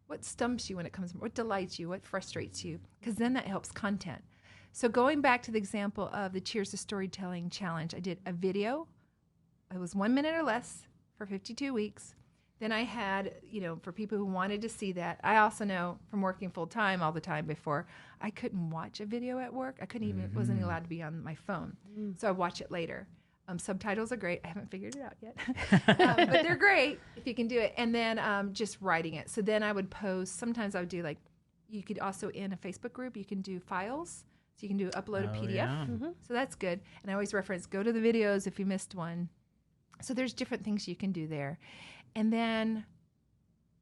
what stumps you when it comes, what delights you, what frustrates you, because then that helps content. So going back to the example of the Cheers to Storytelling Challenge, I did a video. It was 1 minute or less for 52 weeks. Then I had, for people who wanted to see that. I also know from working full time all the time before, I couldn't watch a video at work. I couldn't even, wasn't allowed to be on my phone. So I watch it later. Subtitles are great. I haven't figured it out yet. But they're great if you can do it. And then just writing it. So then I would post, sometimes I would do you could also in a Facebook group, you can do files. So you can upload a PDF. Yeah. So that's good. And I always reference, go to the videos if you missed one. So there's different things you can do there. And then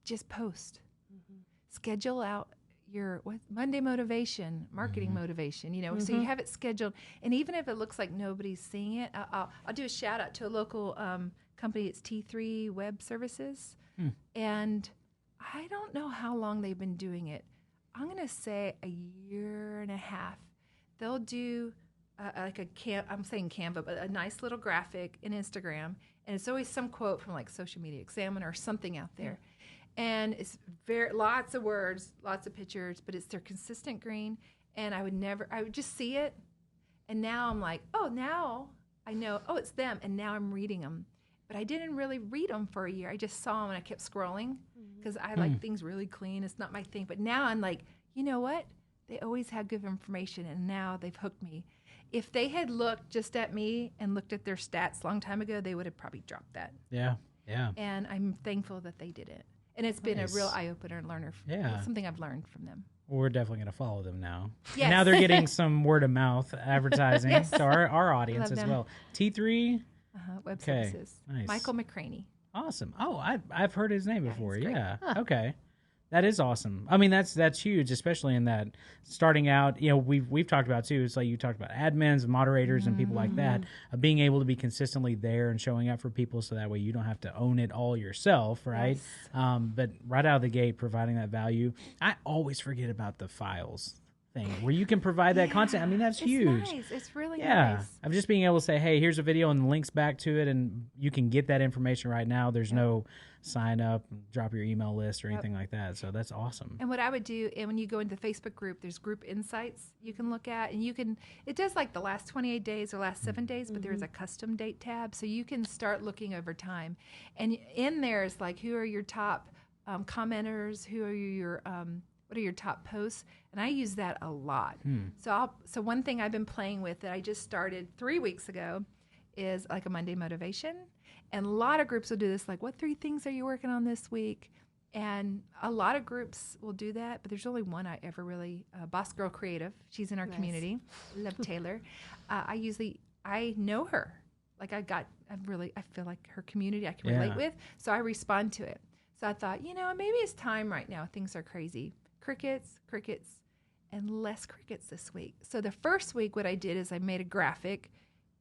just post. Schedule out your Monday motivation, marketing motivation, so you have it scheduled. And even if it looks like nobody's seeing it, I'll do a shout out to a local company. It's T3 Web Services. And I don't know how long they've been doing it. I'm going to say a year and a half. They'll do I'm saying Canva, but a nice little graphic in Instagram, and it's always some quote from like Social Media Examiner or something out there, and it's lots of words, lots of pictures, but it's their consistent green. And I would just see it, and now I'm like, oh, now I know, oh, it's them, and now I'm reading them. But I didn't really read them for a year. I just saw them and I kept scrolling because I like things really clean. It's not my thing. But now I'm like, you know what? They always have good information, and now they've hooked me. If they had looked just at me and looked at their stats a long time ago, they would have probably dropped that. Yeah. And I'm thankful that they did it. And it's been a real eye-opener and learner. Yeah. Something I've learned from them. Well, we're definitely going to follow them now. Yes. Now they're getting some word-of-mouth advertising to our audience as well. T3? Web Services. Nice. Michael McCraney. Awesome. Oh, I've heard his name before. Yeah. Huh. Okay. That is awesome. I mean, that's huge, especially in that starting out. We've talked about too. It's like you talked about admins, and moderators, and people like that. Being able to be consistently there and showing up for people, so that way you don't have to own it all yourself, right? Yes. But right out of the gate, providing that value. I always forget about the files thing where you can provide that content. I mean, that's huge. Nice. It's really nice. I'm just being able to say, hey, here's a video and links back to it, and you can get that information right now. There's no sign up, drop your email list or anything like that. So that's awesome. And what I would do, and when you go into the Facebook group, there's group insights you can look at, and it does like the last 28 days or last 7 days, but there's a custom date tab. So you can start looking over time. And in there is like, who are your top commenters? Who are your what are your top posts? And I use that a lot. So one thing I've been playing with that I just started 3 weeks ago is like a Monday motivation. And a lot of groups will do this, like, what 3 things are you working on this week? And a lot of groups will do that, but there's only one I ever really, Boss Girl Creative. She's in our community. Love Taylor. I know her. Like I feel like her community I can relate with. So I respond to it. So I thought, maybe it's time right now. Things are crazy. Crickets, and less crickets this week. So the first week, what I did is I made a graphic,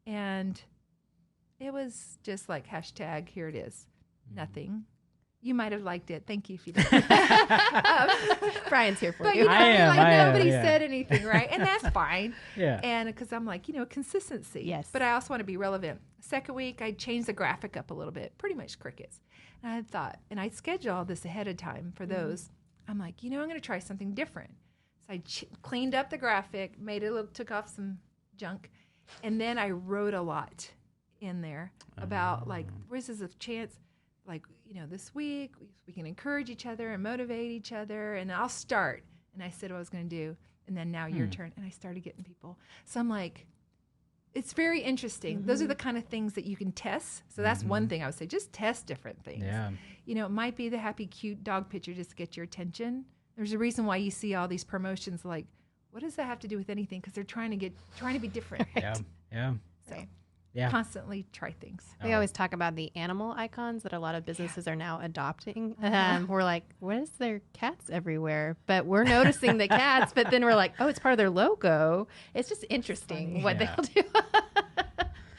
and it was just like hashtag, here it is, nothing. You might have liked it. Thank you if you did. Brian's here for but, you. Nobody said anything, right? And that's fine. Yeah. And because I'm like, consistency. Yes. But I also want to be relevant. Second week, I changed the graphic up a little bit, pretty much crickets. And I thought, and I scheduled all this ahead of time for those. I'm like, I'm going to try something different. So I cleaned up the graphic, made it took off some junk, and then I wrote a lot in there about like, where's this a chance, like, this week we can encourage each other and motivate each other, and I'll start. And I said what I was going to do, and then now your turn. And I started getting people. So I'm like, it's very interesting. Those are the kind of things that you can test. So that's one thing I would say. Just test different things. Yeah. It might be the happy, cute dog picture just to get your attention. There's a reason why you see all these promotions like, what does that have to do with anything? Because they're trying to be different. Yeah. Yeah. So yeah. constantly try things. We always talk about the animal icons that a lot of businesses are now adopting. We're like, what is there cats everywhere? But we're noticing the cats, but then we're like, oh, it's part of their logo. It's just interesting what they'll do.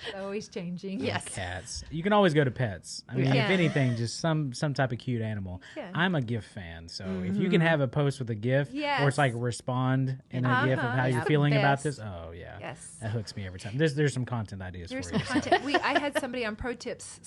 It's always changing. Yes. Cats. You can always go to pets. I mean, if anything, just some type of cute animal. Yeah. I'm a GIF fan, so if you can have a post with a GIF, or it's like respond in a GIF of how you're feeling about this. Oh yeah, that hooks me every time. There's some content ideas for you. There's some content. I had somebody on Pro Tips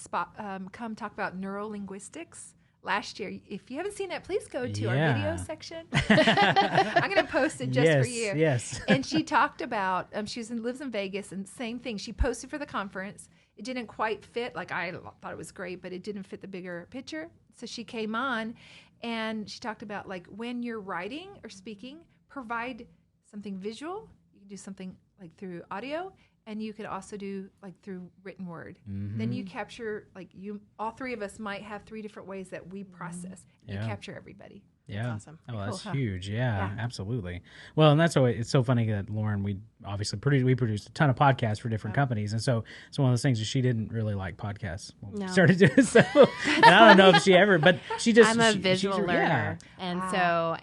come talk about neurolinguistics last year. If you haven't seen that, please go to our video section. I'm going to post it just for you. Yes. And she talked about, lives in Vegas, and same thing. She posted for the conference. It didn't quite fit. Like, I thought it was great, but it didn't fit the bigger picture. So she came on, and she talked about, like, when you're writing or speaking, provide something visual. You can do something like through audio, and you could also do like through written word. Then you capture, like, all three of us might have three different ways that we process. You capture everybody. Yeah. That's awesome. Oh, that's huge. Yeah, absolutely. Well, and that's why it's so funny that Lauren, we obviously produced a ton of podcasts for different companies. And so it's one of those things that she didn't really like podcasts when we started doing so. And I don't know if she ever, but she just. I'm a visual learner. And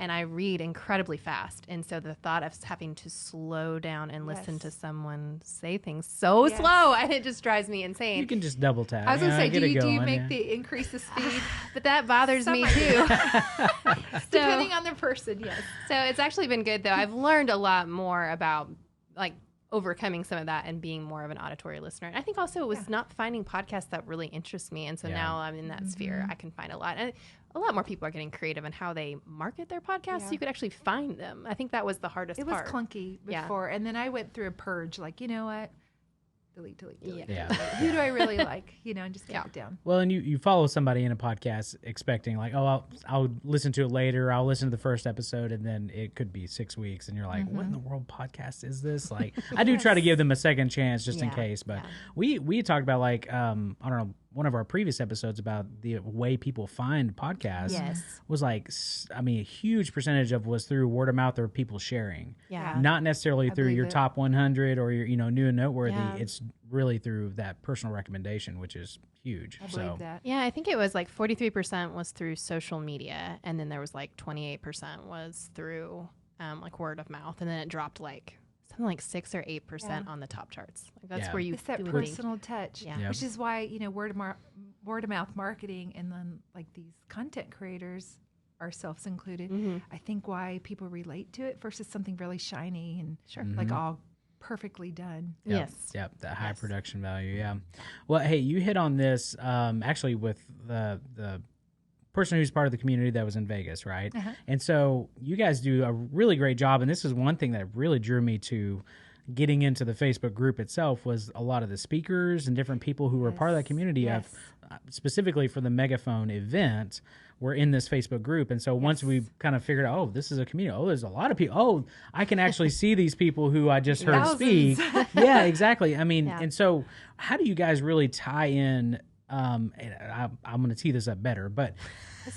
and I read incredibly fast. And so the thought of having to slow down and listen to someone say things so slow, and it just drives me insane. You can just double tap. I was going to say, do you make increase the speed? But that bothers me too. Depending on the person, yes. So it's actually been good, though. I've learned a lot more about, like, overcoming some of that and being more of an auditory listener. And I think also it was not finding podcasts that really interest me. And so now I'm in that sphere. I can find a lot. And a lot more people are getting creative in how they market their podcasts. So you could actually find them. I think that was the hardest part. It was clunky before. And then I went through a purge, like, you know what? Delete. Yeah. Who do I really like? And just keep it down. Well, and you follow somebody in a podcast expecting like, oh, I'll listen to it later. I'll listen to the first episode, and then it could be 6 weeks, and you're like, what in the world podcast is this? Like, I do try to give them a second chance just in case. But we talked about, like, I don't know, one of our previous episodes about the way people find podcasts was like, I mean, a huge percentage of was through word of mouth or people sharing. Yeah. Not necessarily through your top 100 or your, new and noteworthy. Yeah. It's really through that personal recommendation, which is huge. I believe that. Yeah, I think it was like 43% was through social media, and then there was like 28% was through like word of mouth, and then it dropped like something like 6 or 8% on the top charts. Like that's where you. It's that personal touch, which is why word of mouth marketing, and then like these content creators, ourselves included. I think why people relate to it versus something really shiny and like all perfectly done. Yep, that high production value. Yeah. Well, hey, you hit on this actually with the person who's part of the community that was in Vegas, right? And so you guys do a really great job, and this is one thing that really drew me to getting into the Facebook group itself was a lot of the speakers and different people who were part of that community of specifically for the Megaphone event were in this Facebook group. And so once we kind of figured out, oh, this is a community. Oh, there's a lot of people. Oh, I can actually see these people who I just heard speak. Yeah, exactly. I mean, and so how do you guys really tie in and I'm going to tee this up better, but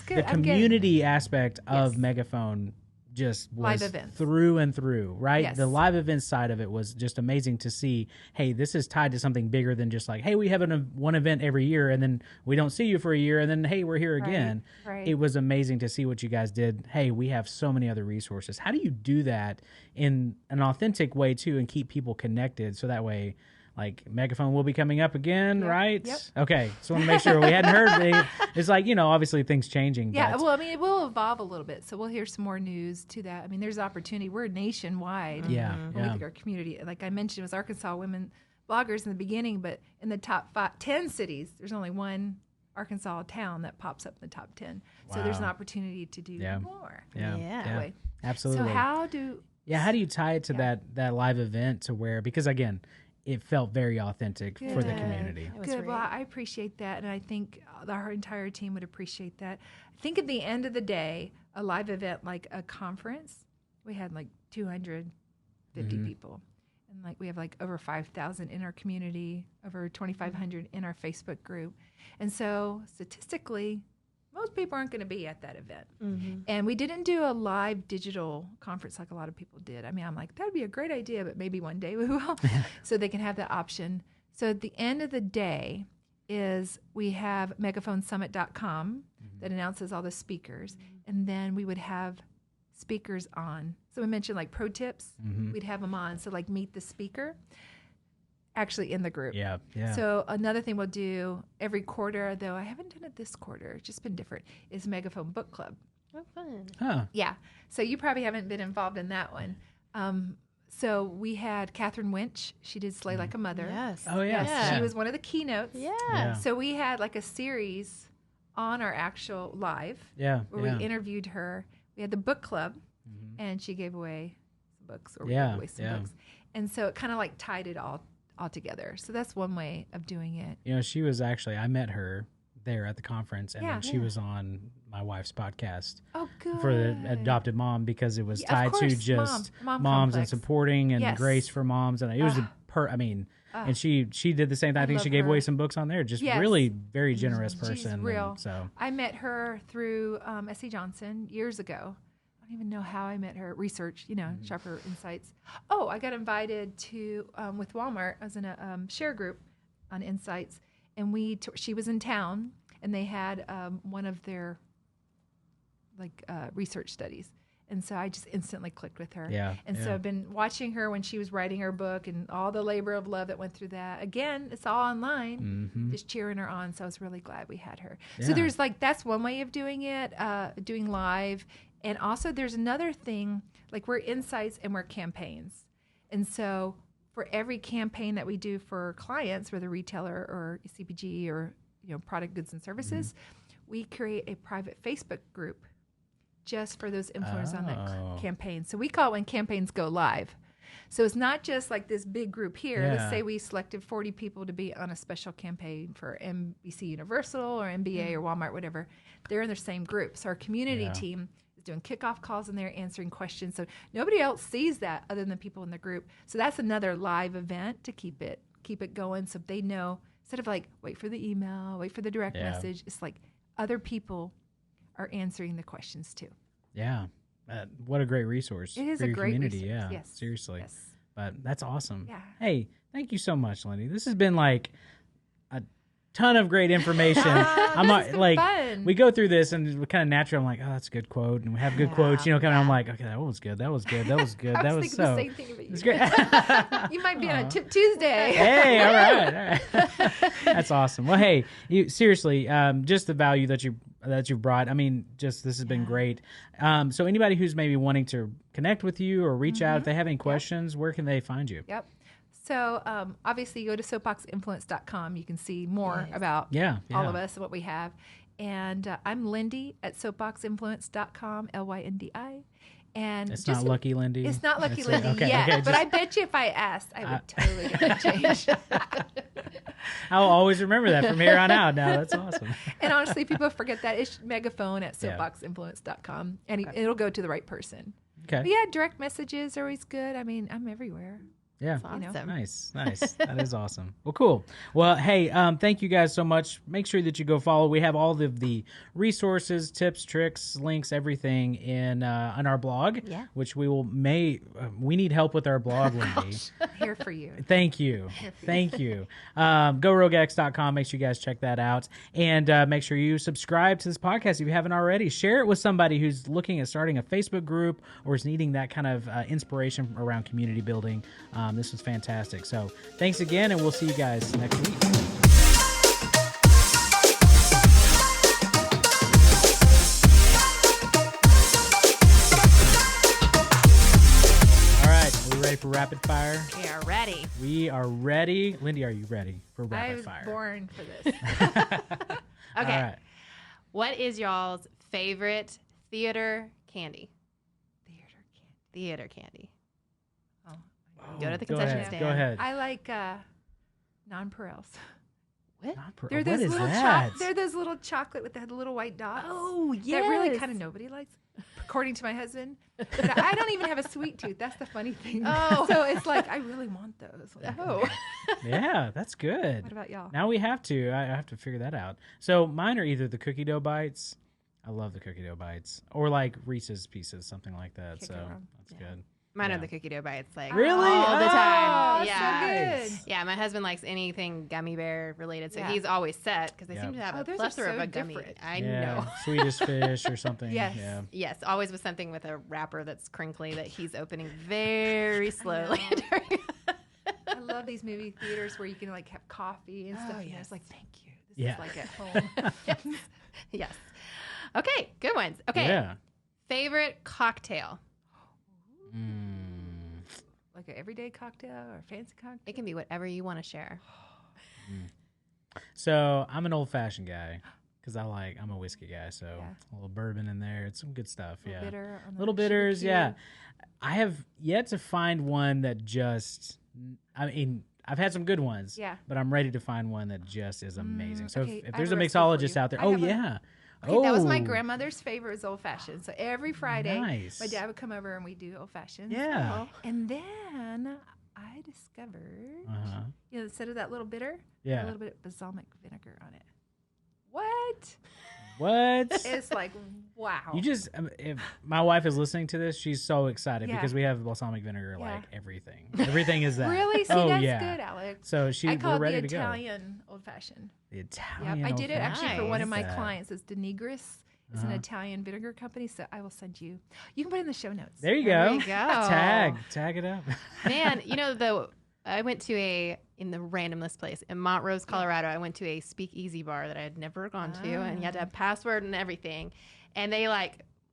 the community aspect of Megaphone just was through and through, right? Yes. The live event side of it was just amazing to see, hey, this is tied to something bigger than just like, hey, we have one event every year and then we don't see you for a year and then, hey, we're here again. Right. It was amazing to see what you guys did. Hey, we have so many other resources. How do you do that in an authentic way too and keep people connected so that way, like Megaphone will be coming up again, right? Yep. Okay, so I want to make sure we hadn't heard. It's like, obviously things changing. Yeah, well, I mean, it will evolve a little bit, so we'll hear some more news to that. I mean, there's opportunity. We're nationwide. With our community. Like I mentioned, it was Arkansas women bloggers in the beginning, but in the top 10 cities, there's only one Arkansas town that pops up in the top 10. So there's an opportunity to do more. Yeah. Absolutely. So how do you tie it to that live event to where, because again, it felt very authentic for the community. Good. Well, I appreciate that, and I think our entire team would appreciate that. I think at the end of the day, a live event like a conference, we had like 250 people. And like we have like over 5,000 in our community, over 2,500 in our Facebook group. And so statistically, most people aren't going to be at that event. And we didn't do a live digital conference like a lot of people did. I mean, I'm like, that would be a great idea, but maybe one day we will. So they can have that option. So at the end of the day is we have megaphonesummit.com that announces all the speakers. And then we would have speakers on. So we mentioned like pro tips. We'd have them on. So like meet the speaker actually in the group. Yeah. So another thing we'll do every quarter, though I haven't done it this quarter, it's just been different, is Megaphone Book Club. Oh, fun. Huh. Yeah. So you probably haven't been involved in that one. So we had Catherine Winch. She did Slay Like a Mother. Yes. Oh, yes. She was one of the keynotes. Yeah. So we had like a series on our actual live where we interviewed her. We had the book club, and she gave away some books, or we gave away some books. And so it kind of like tied it all together. So that's one way of doing it. You know, she was actually, I met her there at the conference, and then she was on my wife's podcast for the adopted mom, because it was tied to just moms and supporting and grace for moms. And it was and she did the same thing. I think she gave away some books on there. Just really very generous person. She's real. And so I met her through S.C. Johnson years ago. I don't even know how I met her. Research, Shopper Insights. Oh, I got invited to with Walmart. I was in a share group on Insights, and she was in town, and they had one of their research studies. And so I just instantly clicked with her. So I've been watching her when she was writing her book and all the labor of love that went through that. Again, it's all online, just cheering her on. So I was really glad we had her. So there's that's one way of doing it, doing live. And also there's another thing, like we're Insights and we're campaigns. And so for every campaign that we do for clients, whether retailer or CPG or product, goods, and services, we create a private Facebook group just for those influencers on that campaign. So we call it when campaigns go live. So it's not just like this big group here. Let's say we selected 40 people to be on a special campaign for NBC Universal or NBA or Walmart, whatever. They're in the same group. So our community team is doing kickoff calls and they're answering questions. So nobody else sees that other than the people in the group. So that's another live event to keep it going, so they know, instead of like wait for the email, wait for the direct message. It's like other people are answering the questions too. Yeah. What a great resource. It is for a your great community. resource. Yeah. Yes. Seriously. Yes. But that's awesome. Yeah. Hey, thank you so much, Lyndi. This has been like a ton of great information. Fun. We go through this and we're kind of natural. I'm like, oh, that's a good quote, and we have good quotes. I'm like, okay, that was good. That was good. That was good. I was thinking so. the same thing about you. It's great. You might be on a Tip Tuesday. Hey, all right. That's awesome. Well, hey, seriously, just the value that you've brought. I mean, this has been great. So anybody who's maybe wanting to connect with you or reach out if they have any questions, where can they find you? Yep. So obviously, you go to soapboxinfluence.com. You can see more about all of us and what we have. And I'm Lyndi at soapboxinfluence.com, Lyndi. And it's not Lucky Lyndi. It's not Lucky Lyndi yet, but I bet you if I asked, I would totally get that changed. I'll always remember that from here on out. Now that's awesome. And honestly, people forget that. It's megaphone at soapboxinfluence.com, and it'll go to the right person. Okay. But direct messages are always good. I mean, I'm everywhere. Yeah. Awesome. Nice. That is awesome. Well, cool. Well, hey, thank you guys so much. Make sure that you go follow. We have all of the resources, tips, tricks, links, everything on our blog, which we need help with our blog, Lyndi. Here for you. Thank you. GoRogueX.com. Make sure you guys check that out. And make sure you subscribe to this podcast if you haven't already. Share it with somebody who's looking at starting a Facebook group or is needing that kind of inspiration around community building. This was fantastic. So thanks again, and we'll see you guys next week. All right, are we ready for rapid fire? We are ready. We are ready. Lyndi, are you ready for rapid fire? I was born for this. Okay. What is y'all's favorite theater candy? Theater candy. Go to the concession stand. Go ahead. I like nonpareils. What? They're those little they're those little chocolate with the little white dots. Oh, yes. That really kind of nobody likes, according to my husband. But I don't even have a sweet tooth. That's the funny thing. Oh. So it's like, I really want those. Oh. Yeah, that's good. What about y'all? Now we have to. I have to figure that out. So mine are either the cookie dough bites. I love the cookie dough bites. Or like Reese's Pieces, something like that. So that's good. Mine are the cookie dough bites, like really all the time. Yeah, so good. Yeah, my husband likes anything gummy bear related, so he's always set because they seem to have a plethora of a gummy. Different. I know, Swedish Fish or something. Yes, yes, always with something with a wrapper that's crinkly that he's opening very slowly. I love these movie theaters where you can like have coffee and stuff. And it's like, thank you. This is like at home. Yes. Okay, good ones. Okay. Yeah. Favorite cocktail. Like an everyday cocktail or a fancy cocktail? It can be whatever you want to share. So I'm an old fashioned guy because I'm a whiskey guy. So a little bourbon in there. It's some good stuff. Little bitters. Yeah. I have yet to find one that just, I mean, I've had some good ones. Yeah. But I'm ready to find one that just is amazing. So if there's a mixologist out there, that was my grandmother's favorite, was old fashioned. So every Friday, my dad would come over and we'd do old fashioned. Yeah. And then I discovered, instead of that little bitter, a little bit of balsamic vinegar on it. What? It's like, wow. You just, if my wife is listening to this, she's so excited because we have balsamic vinegar, like everything. Everything is that. Really? See, that's good, Alex. So I call we're it ready the to go. Italian old fashioned. The Italian I did it actually for one of my Nice. clients. It's Denigris. It's an Italian vinegar company, so I will send you. You can put it in the show notes. There you go. There you go. Tag it up. Man, I went to in the randomest place in Montrose, Colorado. I went to a speakeasy bar that I had never gone to, and you had to have password and everything. And they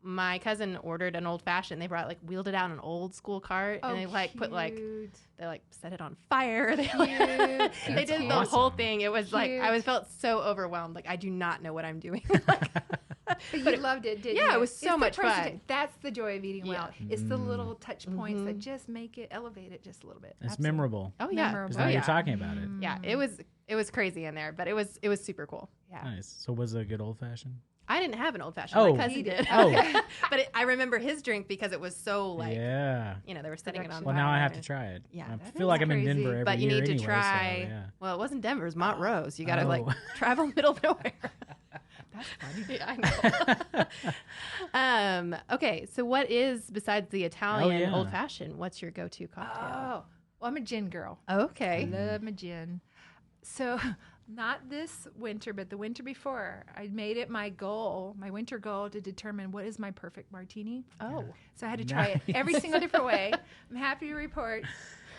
my cousin ordered an old fashioned. They wheeled it out in an old school cart, and they put they set it on fire. They they did the whole thing. It was I felt so overwhelmed. I do not know what I'm doing. But you loved it, didn't you? Yeah, it was so much fun. That's the joy of eating well. It's the little touch points that just make it elevate it just a little bit. It's memorable. Oh yeah, because now you're talking about it. Yeah, it was crazy in there, but it was super cool. Yeah. Nice. So was it a good old fashioned? I didn't have an old fashioned. My cousin did. But I remember his drink because it was so they were setting it on. Well, now I have to try it. Yeah, I feel like I'm in Denver every year. But you need to anyway, try. Well, it wasn't Denver. It was Montrose. You got to travel middle of nowhere. That's funny. Yeah, I know. Okay, so what is, besides the Italian old fashioned, what's your go-to cocktail? Oh, well, I'm a gin girl. Okay. I love my gin. So not this winter, but the winter before, I made it my winter goal to determine what is my perfect martini. Oh. So I had to try it every single different way. I'm happy to report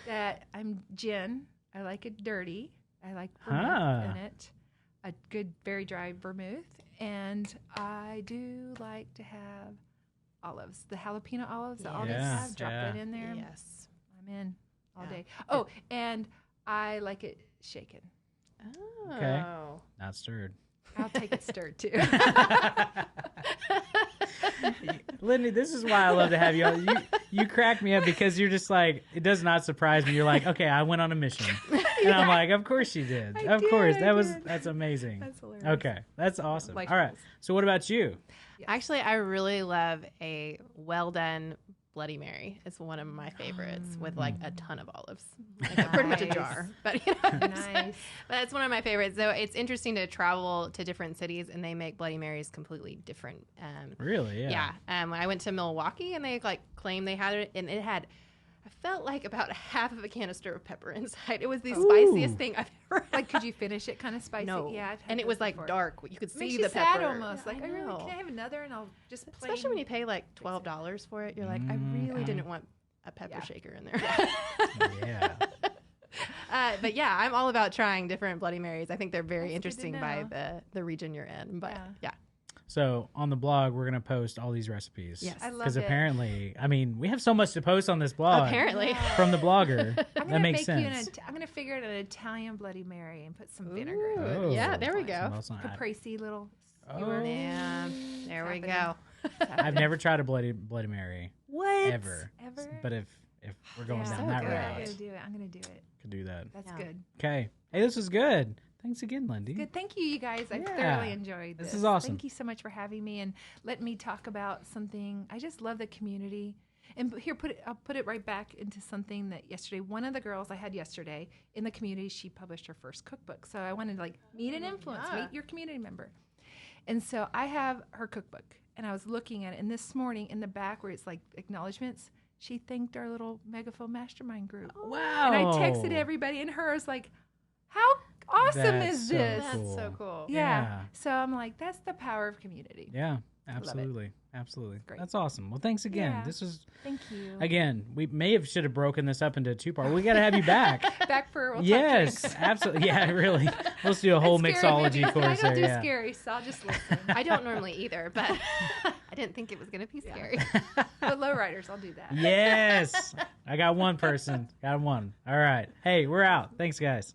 that I'm gin. I like it dirty. I like vermouth in it. A good, very dry vermouth. And I do like to have olives. The jalapeno olives that all they have. Drop that in there. Yes. I'm in all day. Oh, and I like it shaken. Oh. Okay. Not stirred. I'll take it stirred too. Lyndi, this is why I love to have you. You crack me up because you're just it does not surprise me. You're like, okay, I went on a mission. And I'm like, of course you did. That's amazing. That's hilarious. Okay, that's awesome. Like all right. So what about you? Yes. Actually, I really love a well done Bloody Mary. It's one of my favorites with a ton of olives. Pretty much a jar. But nice. But it's one of my favorites. So it's interesting to travel to different cities and they make Bloody Marys completely different. Really? Yeah. Yeah. When I went to Milwaukee and they claimed they had it, and it had, I felt like about half of a canister of pepper inside. It was the spiciest thing I've ever had. Could you finish it kind of spicy? No. Yeah, I've had and it was before. Dark. You could see Makes the you pepper. sad almost. Yeah, I really, can I have another? And I'll just play. Especially when you pay $12 for it. You're like, I really didn't want a pepper shaker in there. Yeah. But yeah, I'm all about trying different Bloody Marys. I think they're very interesting by the region you're in. But yeah. So on the blog, we're going to post all these recipes. Yes. I love it. Because apparently, we have so much to post on this blog. Apparently. From the blogger. That makes sense. sense. I'm going to figure out an Italian Bloody Mary and put some vinegar in it. Oh, yeah, there we go. Caprese little Oh. Yeah, there we go. I've never tried a Bloody Mary. What? Ever. But if we're going down that good. route, I'm gonna do it. I'm gonna do it. could do that. That's good. Okay. Hey, this was good. Thanks again, Lyndi. Good. Thank you, guys. I Yeah. thoroughly enjoyed this. This is awesome. Thank you so much for having me and letting me talk about something. I just love the community. And here, I'll put it right back into something that yesterday, one of the girls I had yesterday in the community, she published her first cookbook. So I wanted to meet an influence, meet your community member. And so I have her cookbook, and I was looking at it. And this morning in the back where it's acknowledgments, she thanked our little Megaphone Mastermind group. Wow. And I texted everybody, and her was like, how awesome That's is so this? cool. That's so cool. Yeah. So I'm like, that's the power of community. Yeah, absolutely. Absolutely. Great. That's awesome. Well, thanks again. Yeah. This was, Thank you. again, we should have broken this up into a two-part. We got to have you back. Back for we'll Yes, talk absolutely. Yeah, really. Let's do a whole It's scary, mixology maybe. course I don't there. do Yeah. scary, so I'll just listen. I don't normally either, but I didn't think it was going to be scary. But lowriders, I'll do that. Yes. I got one person. Got one. All right. Hey, we're out. Thanks, guys.